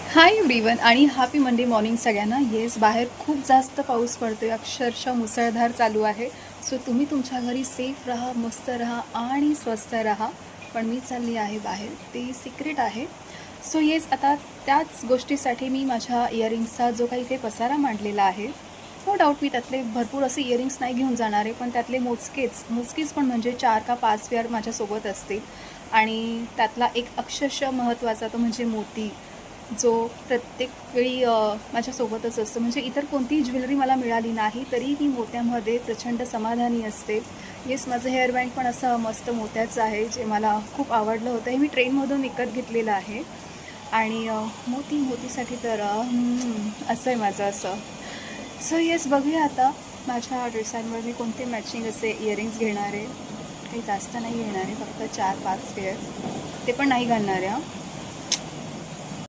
Hi everyone आणि happy Monday morning सगळ्यांना. Yes, बाहेर खूप जास्त पाऊस पडतोय, अक्षरशः मुसळधार चालू आहे. सो तुम्ही तुमच्या घरी सेफ राहा, मस्त राहा आणि स्वस्त राहा. पण मी चालली आहे बाहेर, ते सिक्रेट आहे. सो येस, आता त्याच गोष्टीसाठी मी माझ्या इयरिंग्सचा जो काही इथे पसारा मांडलेला आहे, नो डाऊट मी त्यातले भरपूर असे इयरिंग्स नाही घेऊन जाणार आहे, पण त्यातले मोजकेच पण म्हणजे 4 का 5 पेअर माझ्यासोबत असतील. आणि त्यातला एक अक्षरशः महत्त्वाचा तो म्हणजे मोती, जो प्रत्येक वेळी माझ्यासोबतच असतो. म्हणजे इतर कोणतीही ज्वेलरी मला मिळाली नाही तरी मी मोत्यामध्ये प्रचंड समाधानी असते. येस, माझं हेअरबँड पण असं मस्त मोत्याचं आहे, जे मला खूप आवडलं होतं. हे मी ट्रेनमधून विकत घेतलेलं आहे. आणि मोतीसाठी तर असं आहे माझं असं. सो येस, बघूया आता माझ्या ड्रेसांवर मी कोणते मॅचिंग असे इयरिंग्स घेणार आहे. काही जास्त नाही घेणार आहे, फक्त 4-5 पेअर. ते पण नाही घालणार आहे.